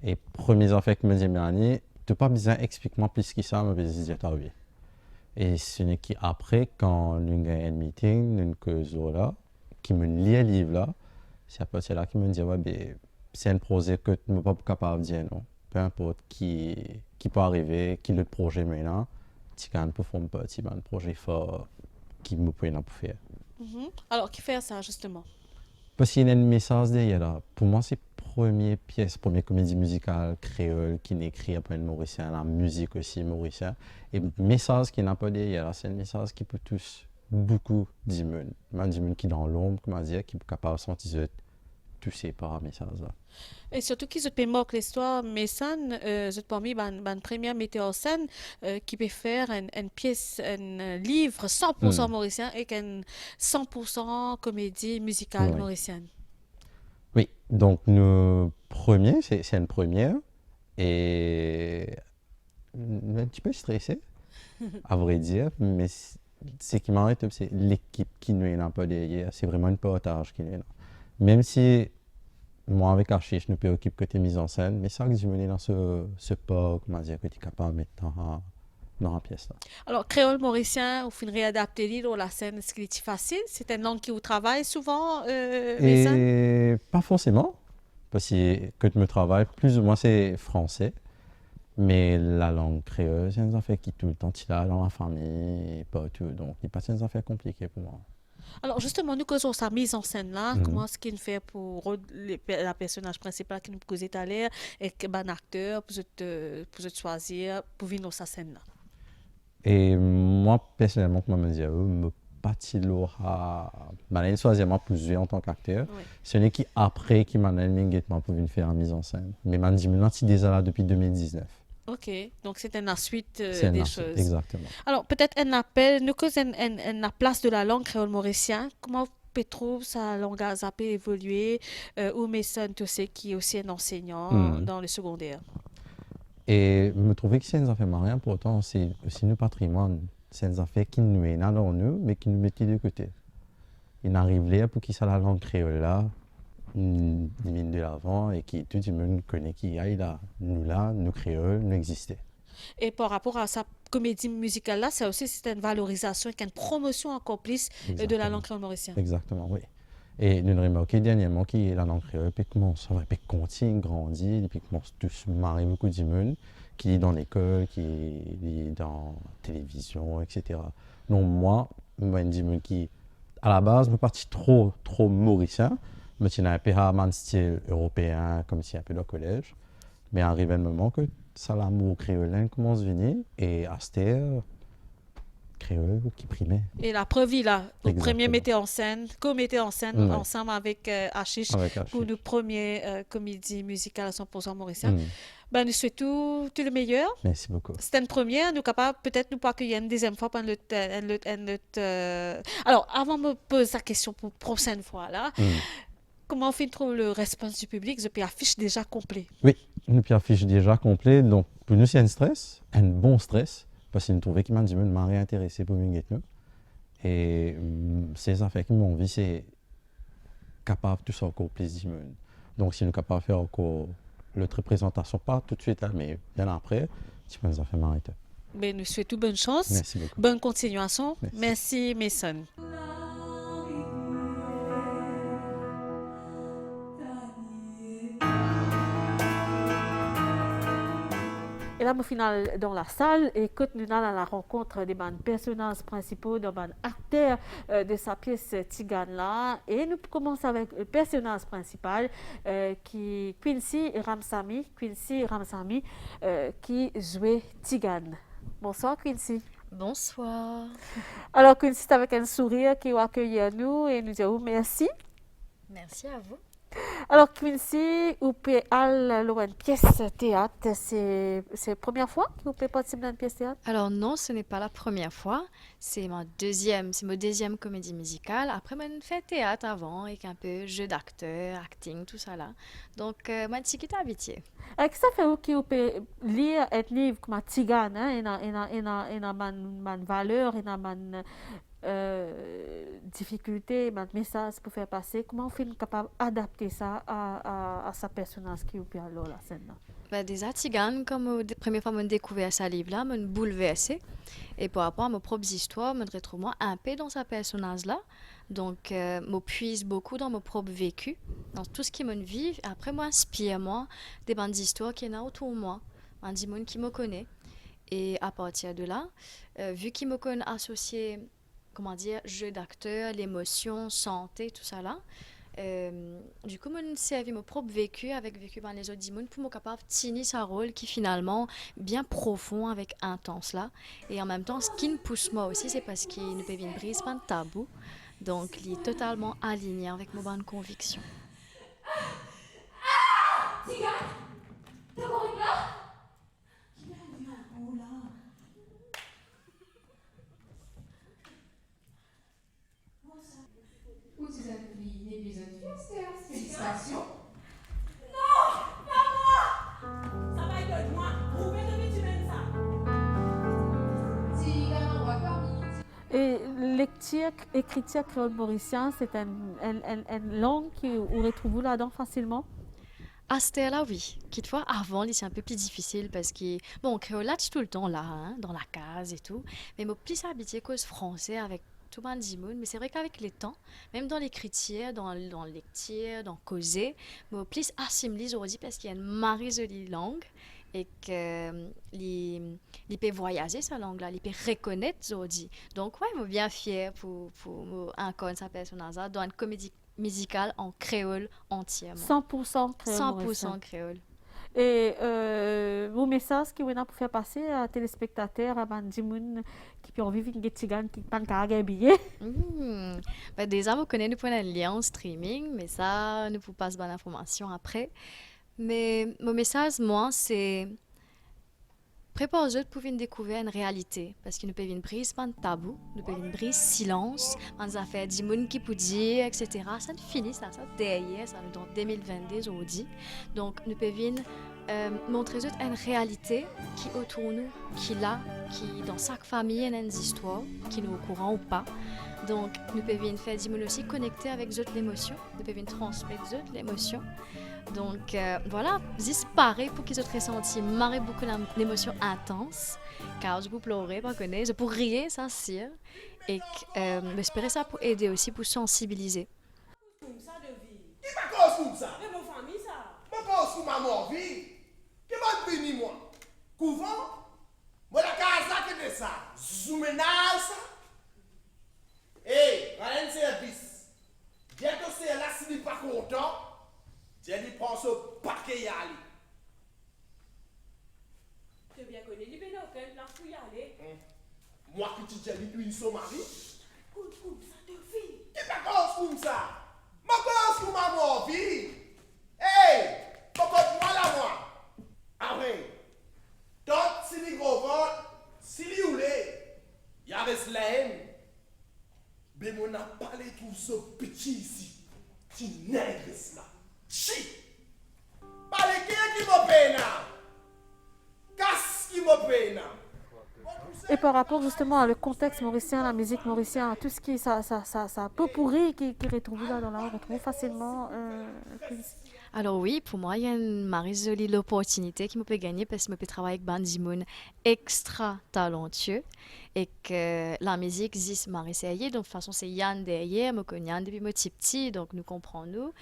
Et premier affaire que me dit Mélanie, tu n'as pas besoin d'expliquer plus que ça, mais je dis oui. Et ce n'est qu'après, quand nous avons un meeting, nous avons là, qui me lit le livre là, c'est à partir de là qui me dit ouais, c'est un projet que tu n'es pas capable de dire non. Peu importe qui peut arriver, qui est le projet maintenant, tu peux faire un petit projet fort qui me peut faire. Alors, qui fait ça, justement? Parce qu'il y a un message derrière là. Pour moi, c'est la première comédie musicale créole qui est écrite par un Mauricien, la musique aussi mauricienne. Et le message qui n'a pas derrière là, c'est un message qui peut toucher beaucoup de monde. Même des gens qui sont dans l'ombre, comment dire, qui sont capables de sentir touchés par un message là. Et surtout qu'ils se marquent l'histoire, mais ça, c'est parmi les premiers metteurs en scène qui peut faire une pièce, un livre 100% mauricien et une 100% comédie musicale mauricienne. Oui, donc nos premiers, c'est une première. Et un petit peu stressé, à vrai dire, mais ce qui m'arrête, c'est l'équipe qui nous est là un peu derrière. C'est vraiment une partage qui nous est là. Même si moi, avec Archie, je ne préoccupe que tes mises en scène, mais ça que je me dans ce pas, comment dire, que tu es capable de mettre dans la pièce là. Alors, créole mauricien, au fin réadapter dans la scène, est-ce qu'il est facile? C'est une langue qui vous travaille souvent, Mason? Et pas forcément, parce que tu me travailles, plus ou moins c'est français, mais la langue créole, c'est une affaire qui tout le temps est là dans la famille, et pas tout, donc il n'est pas une affaire compliquée pour moi. Alors justement, nous causons sa mise en scène là, comment est-ce qu'il fait pour la personnage principal qui nous cause tout à l'heure et que ben acteur pour te choisir pour venir dans sa scène là. Et moi personnellement, comme je me dis, me pas si lourd à m'aller choisir pour jouer en tant qu'acteur. Oui. Ce n'est qu'après qui m'a immédiatement pour venir faire la mise en scène. Mais m'a dit déjà là depuis 2019. Ok, donc c'est la suite des choses. Exactement. Alors peut-être un appel, nous causons la place de la langue créole mauricien. Comment peut-on sa langue a évolué ou Mason, tu sais, qui est aussi un enseignant dans le secondaire. Et me trouver que c'est une affaire marrant, pourtant c'est aussi notre patrimoine. C'est une affaire qui nous est là dans nous, mais qui nous met de côté. Il arrive là pour qu'il soit la langue créole là, une mine de l'avant et qui tout le monde connaît qui aille là, nous créoles, nous exister. Et par rapport à sa comédie musicale là, ça aussi c'est une valorisation, une promotion encore plus de la langue créole mauricienne. Exactement, oui. Et nous avons remarqué dernièrement que la langue créole commence à continuer, grandir, et puis commence tous marrer beaucoup de monde qui est dans l'école, qui est dans la télévision, etc. Donc moi, je dis qui à la base, je suis parti trop mauricien. Je suis un peu à un style européen, comme si un peu dans le collège. Mais arrive un moment que ça, l'amour créolin commence à venir. Et à cette heure, créole qui primait. Et la preuve, là, au premier metteur en scène, co-metteur en scène, ensemble avec Achiche, pour nos premières comédies musicales à 100% mauricien. Ben, nous souhaitons tout le meilleur. Merci beaucoup. C'est une première, nous capables peut-être nous pas accueillir une deuxième fois pendant Alors, avant de me poser la question pour la prochaine fois, là, comment on fait trouver le réponse du public? Je peux affiche déjà complet. Oui, nous affiche déjà complet. Donc, pour nous, c'est un stress, un bon stress, parce que nous trouvons qu'il m'a réintéressé pour nous. Et c'est ça fait que mon vie, c'est capable de tout ça encore plus. Donc, si nous sommes capables de faire encore l'autre présentation, pas tout de suite, mais bien après, tu peux nous en faire m'arrêter. Mais nous souhaitons bonne chance. Merci beaucoup. Bonne continuation. Merci Mason. Et là, au final, dans la salle, écoute, nous allons à la rencontre des personnages principaux, des acteurs de sa pièce Tigane là. Et nous commençons avec le personnage principal, qui Quincy Ramsamy, qui jouait Tigane. Bonsoir Quincy. Bonsoir. Alors Quincy, c'est avec un sourire qui va accueillir nous et nous dire merci. Merci à vous. Alors Quincy, vous pouvez aller dans une pièce théâtre, c'est la première fois que vous pouvez participer dans une pièce théâtre? Alors non, ce n'est pas la première fois, c'est ma deuxième comédie musicale. Après, j'ai fait théâtre avant, avec un peu jeu d'acteur, acting, tout ça là. Donc, je suis habituée. Qu'est-ce que ça fait que vous pouvez lire un livre comme Tigane, il y a une valeur, il y a une difficulté, un message pour faire passer. Comment on fait capable d'adapter ça à sa personnage qui est à la scène? Déjà, Tigane, comme la première fois que j'ai découvert ce livre-là, m'a bouleversée. Et par rapport à mes propres histoires, je retrouve moi un peu dans ce personnage-là. Donc, je puise beaucoup dans mon propre vécu, dans tout ce qui me vit. Après, moi, inspire-moi des bandes d'histoires qui sont autour de moi, des gens qui me connaissent. Et à partir de là, vu qu'ils me connaissent associé, comment dire, jeu d'acteur, l'émotion, santé, tout ça là, du coup, je servi mon propre vécu avec vécu par les autres dimons pour me capable de tenir sa rôle qui finalement bien profond avec intense là. Et en même temps, ce qui me pousse moi aussi, c'est parce qu'il ne peut une brise pas de tabou. Donc, il est totalement aligné avec mes bonnes convictions. Tigane, t'es encore là? Où tu as pris l'épisode fiesta? Félicitations. Non, pas moi. Ça va être de moi. Vous pouvez donner du même ça. lecture, écriture créole mauricien, c'est une langue qu'on retrouve là-dedans facilement? À ce là oui. Toutefois, avant, c'est un peu plus difficile parce que, bon, créole là, tout le temps là, hein, dans la case et tout. Mais je suis plus habituée cause français avec tout le monde. Mais c'est vrai qu'avec le temps, même dans l'écriture, dans le lecture, dans causer, je suis plus assimilée aujourd'hui parce qu'il y a une marée jolie langue et que il peut voyager sa langue là, il peut reconnaître aujourd'hui. Donc ouais, je suis bien fière pour incarner sa personnage dans une comédie musicale en créole entièrement. 100% créole. 100% créole. Et vos messages qui vous pour faire passer à téléspectateurs, à Bandimoun qui peuvent vivre une tigane qui ne pas habillé. Déjà, vous connaissez, nous prenons un lien en streaming, mais ça, nous vous passe bonne information après. Mais mon message, moi, c'est préparez-vous pour une découvrir une réalité. Parce que nous pouvons une brise, pas de tabou, nous pouvons une brise silence, on a fait 10 moun qui peut dire, etc. Ça ne finit, ça derrière, ça nous dans 2022 aujourd'hui. Donc, nous pouvons montrer une réalité qui est autour de nous, qui est là, qui dans chaque famille, il y a une histoire, qui nous est au courant ou pas. Donc, nous pouvons faire 10 moun aussi connecter avec l'émotion, nous pouvons transmettre l'émotion. Donc voilà, juste pareil pour qu'ils aient ressenti marrer beaucoup l'émotion intense, car je peux pleurer, pas connaître, je peux rire, ça c'est, et j'espère ça pour aider aussi, pour sensibiliser. Qui m'a cause comme ça? Mais mon famille ça. Mon cause pour ma mort vie. Qui m'a béni moi? Couvent? Moi la casa qui de ça. Zoumenal ça. Hey, voilà un service. Bientôt c'est là si n'est pas content. J'ai dit prends ce paquet y aller. Tu bien connu, il est aucun plan pour y aller. Moi qui te dis lui son mari. Cool, ça te fait. Qui m'a cause comme ça? Ma cause pour ma mort vie. Hey, pourquoi moi là moi? Ah oui. Donc si les gros ventre, si les oulés, il y a reste la haine. Mais on a parlé tout ce petit ici. Tu nègres là. Chi! Parlez qui me peine? Qu'est-ce qui me peine? Et par rapport justement à le contexte mauricien, la musique mauricienne, tout ce qui est ça peut pourri qui retrouve là dans la on retrouve facilement. Alors oui, pour moi, il y a une marée jolie opportunité qui me peut gagner parce que je peux travailler avec Bandimoun extra talentueux et que la musique existe marée donc de toute façon c'est Yann derrière, je connais Yann depuis mon petit, donc nous comprenons.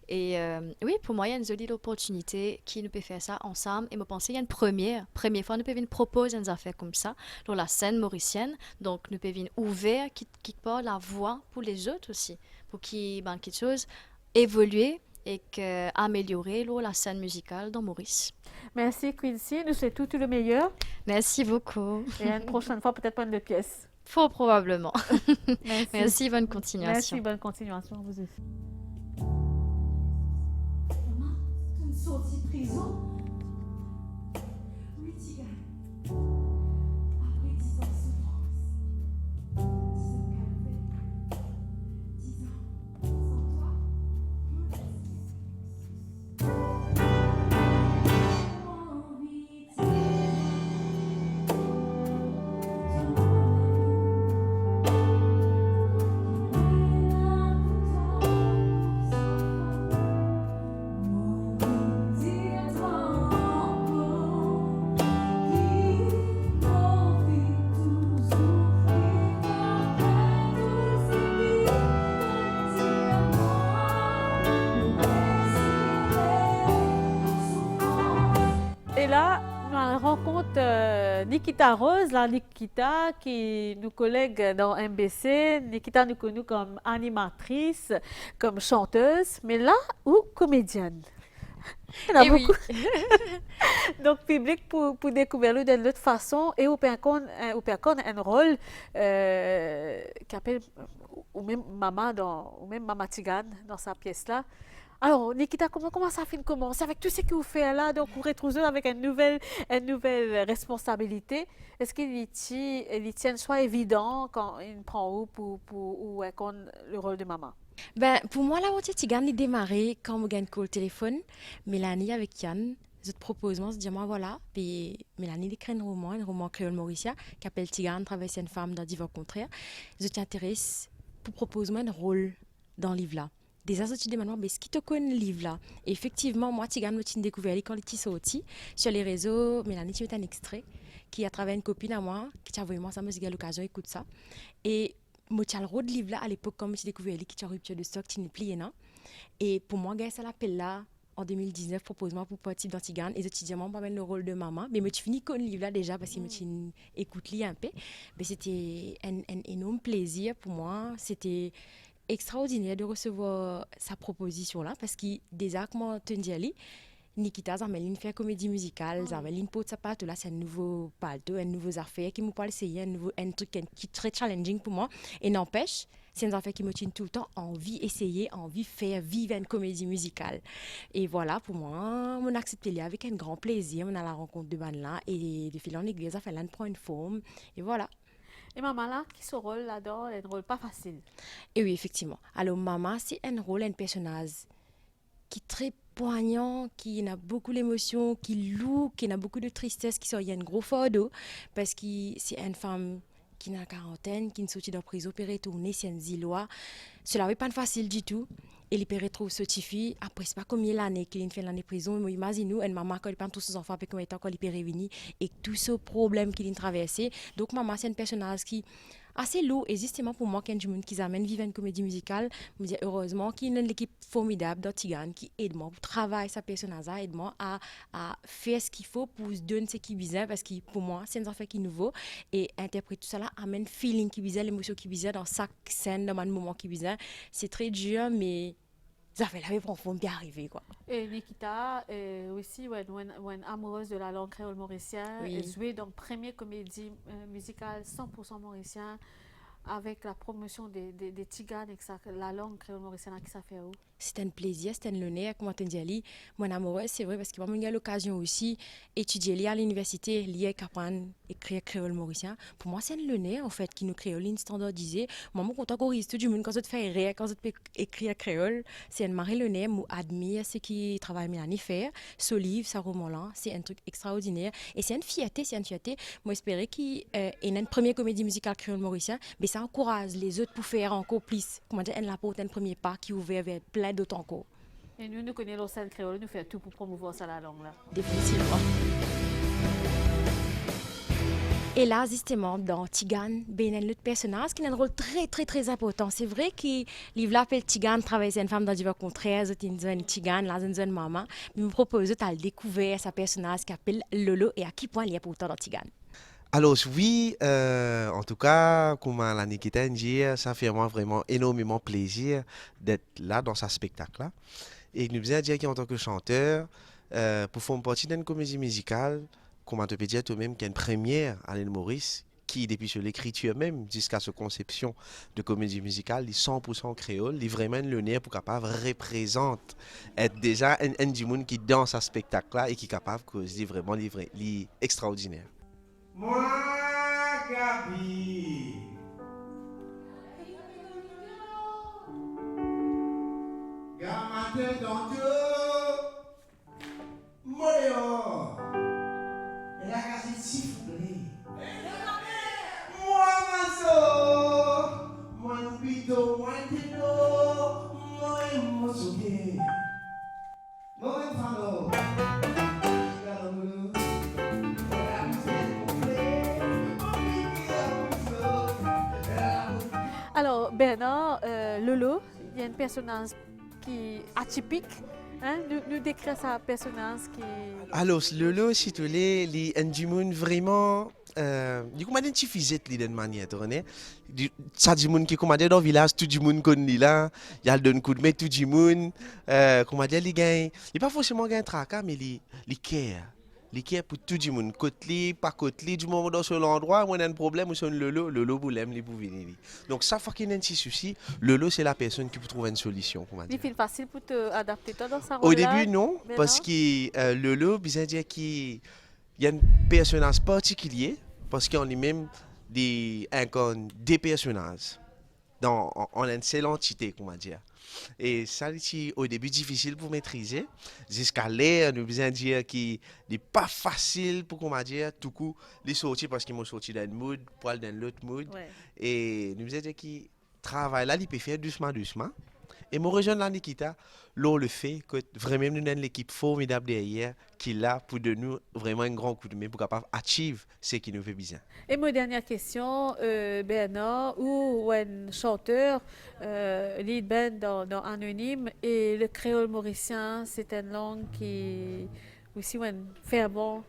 Et oui, pour moi, il y a une jolie opportunité qui nous peut faire ça ensemble et me penser il y a une première fois nous pouvons proposer une affaire comme ça dans la scène mauricienne, donc nous pouvons ouvrir qui porte la voix pour les autres aussi, pour qu'ils quelque chose évoluer et améliorer la scène musicale dans Maurice. Merci Quincy, nous souhaitons tout le meilleur. Merci beaucoup. Et une prochaine fois, peut-être pas une de pièces. Fort probablement. Merci, bonne continuation. Merci, bonne continuation à vous aussi. Maman, tu es sortie de prison? Oui, Tigane. Après 10 ans de souffrance, 10 ans calvaire, 10 ans sans toi. Et là, on rencontre Nikita Rose, Nikita qui nous collègue dans MBC. Nikita nous connaît comme animatrice, comme chanteuse, mais là, ou comédienne. Il y en a beaucoup. Oui. Donc, public pour découvrir de l'autre façon et on peut connaître un rôle qui appelle ou même Mama Tigane dans sa pièce-là. Alors, Nikita, comment ça commence avec tout ce que vous faites là, donc vous retrouvez avec une nouvelle responsabilité. Est-ce qu'il tient soit évident quand il prend ou quand le rôle de maman? Ben, pour moi, la moitié Tigane, il démarré quand on gagne le téléphone. Mélanie avec Yann, je te propose, moi, je dis, moi, voilà, puis Mélanie écrit un roman créole mauricien, qui s'appelle Tigane, traverser une femme dans divers contraires. Je t'intéresse pour proposer un rôle dans le livre-là. Déjà, je te demande, mais ce qui te connaît le livre-là? Et effectivement, moi, Tigane, je l'ai découvert quand il est sorti sur les réseaux. Mélanie, tu mets un extrait qui a travaillé une copine à moi, qui t'a envoyé moi ça, musique à l'occasion, écoute ça. Et moi, tu as le rôle de livre-là à l'époque, comme je découvert, qui t'a rupture de stock, tu n'es plié, non? Et pour moi, ça l'appelle là. En 2019, propose-moi pour partir dans Tigane. Et je te dis, moi, je le rôle de maman. Mais tu finis con le livre là déjà parce que tu écoutes un peu. Mais c'était un énorme plaisir pour moi. C'était extraordinaire de recevoir sa proposition là parce que déjà, comme tu dis, Nikita, Zameline fait comédie musicale, Zameline pour sa part, là c'est un nouveau palto, un nouveau affaire qui me parle essayer, un truc qui est très challenging pour moi. Et n'empêche, c'est une affaire qui me tient tout le temps envie essayer, envie faire vivre une comédie musicale. Et voilà, pour moi, on a accepté avec un grand plaisir, on a la rencontre de ban là et de fil en aiguille, ça fait là prend une forme et voilà. Et maman là, qui ce rôle là-dedans, un rôle pas facile. Et oui, effectivement. Alors maman, c'est un rôle, un personnage qui est très poignant, qui a beaucoup d'émotions, qui lourd, qui a beaucoup de tristesse, qui sort, il y a un gros fardeau, parce que c'est une femme qui n'a la quarantaine, qui est sortie de prison, puis retournée, c'est un zillois. Cela n'est pas facile du tout. Et il peut retrouver ce petit après, c'est pas combien l'année qu'il fait l'année prison, mais imaginez-nous, une maman qui pas tous ses enfants, puis comment il peut revenir, et tout ce problème qu'il a traversé. Donc maman, c'est un personnage qui assez lourd et justement pour moi, quand du monde qui amène vivre une comédie musicale, je me dis heureusement qu'il y a une équipe formidable dans Tigane qui aide moi pour travailler sa personnage, aide moi à faire ce qu'il faut pour donner ce qui bizarre parce que pour moi c'est une affaire qui est nouveau et interpréter tout ça là amène feeling qui bizarre, l'émotion qui bizarre dans chaque scène, dans un moment qui bizarre. C'est très dur mais ça fait la vie pour bien arriver quoi. Et Nikita aussi une amoureuse de la langue créole mauricienne, oui. Elle jouait dans la première comédie musicale 100% mauricien avec la promotion des Tiganes et la langue créole mauricienne qui ça fait où? C'est un plaisir, c'est un honneur, comme on dit, mon amoureuse, c'est vrai, parce que moi, j'ai l'occasion aussi d'étudier à l'université, lié à écrire créole mauricien. Pour moi, c'est un honneur, en fait, qui nous créole standardisé. Moi, je suis content qu'on tout du monde, quand je te fais rire, quand je te écrire créole, c'est un mari honneur, je admire ce qui travaille Mélanie faire. Ce livre, ce roman-là, c'est un truc extraordinaire. Et c'est une fierté, Moi, j'espérais qu'il y ait une première comédie musicale créole mauricien, mais ça encourage les autres pour faire encore plus. Comment dire, un premier pas qui ouvre vers plein d'autres encore. Et nous connaissons l'Océan créole, nous faisons tout pour promouvoir ça la langue là. Définitivement. Et là, justement, dans Tigane, il y a un autre personnage qui a un rôle très, très, très important. C'est vrai que le livre l'appelle Tigane, travailler une femme dans divers contraires, c'est une zone Tigane, là, une zone maman. Mais je me propose de découvrir ce personnage qui s'appelle Lolo et à qui point il y a pourtant dans Tigane. Alors oui, en tout cas, comme la Nikita dit, ça fait moi vraiment énormément plaisir d'être là dans ce spectacle-là. Et nous bien dire qu'en tant que chanteur, pour faire partie d'une comédie musicale, comme on te peut dire toi-même qu'il y a une première à l'île Maurice, qui depuis sur l'écriture même jusqu'à sa conception de comédie musicale, est 100% créole, il est vraiment le nez pour capable représente être déjà un du monde qui danse à ce spectacle-là et qui est capable de dire vraiment extraordinaire. Moi, Gabi. Gamate dans Dieu. Moléo. Elle a cassé sifflé. Moi, Maso. Moi, Pito. Moi, Tito. Moi, Mosoke. Moi, Fano. Alors, Bernard, Lolo, il y a un personnage qui est atypique. Hein? Nous décrire sa personnage qui... Alors, Lolo, si tu l'es, il est un du monde vraiment... Du coup, il suffisait d'une manière, ça du monde qui commande dans le village, tout du monde connaît là, il y a le coup de main, tout du monde, comment dire, il gagne, il pas forcément un tracas, mais il care. Il care pour tout le monde, côté, pas côté, du moment dans ce endroit, où on a un problème, c'est Lolo, vous l'aimez, vous venez. Donc, ça fait qu'il y a un petit souci, Lolo, c'est la personne qui peut trouver une solution. Il fait facile pour te adapter toi dans sa rôle. Au début, non, parce que Lolo, bien dire qu'il y a un personnage particulier, parce qu'on est même des personnages. en une seule entité, comment dire. Et ça, c'est au début difficile pour maîtriser. Jusqu'à là, nous besoin dire qu'il n'est pas facile pour, comment dire, tout coup, les sortir parce qu'ils m'ont sorti d'un mood, pour aller dans l'autre mood. Ouais. Et nous besoin dire qu'il travaille là, il peut faire doucement, doucement. Et mon rejoindre la Nikita, l'on le fait, que vraiment nous avons l'équipe formidable derrière qui est là pour de nous vraiment un grand coup de main pour capable achieve ce qui nous fait bien. Et ma dernière question, Bernard, ou un chanteur, lead band dans Anonyme, et le créole mauricien, c'est une langue qui aussi un fervent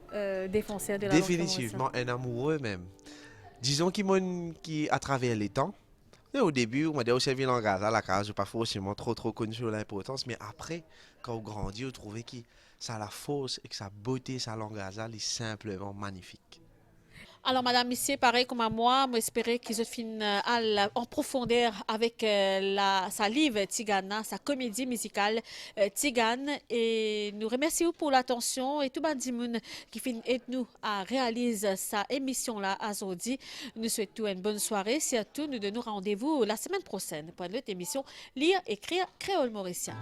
défenseur de la langue Définitivement un amoureux même. Disons qui à travers les temps. Et au début, on m'a dit, au service langage, à la case, je n'ai pas forcément trop connu sur l'importance, mais après, quand on grandit, on trouve que ça a la force et que sa beauté, sa langage, elle est simplement magnifique. Alors, Madame Missier, pareil comme à moi, j'espérais qu'ils se finissent en profondeur avec sa livre Tigana, sa comédie musicale Tigane. Et nous remercions pour l'attention et tout le monde qui aide nous à réaliser sa émission-là à Zodi. Nous souhaitons une bonne soirée. Surtout, nous donnons rendez-vous la semaine prochaine pour une autre émission Lire, écrire, créole mauricien.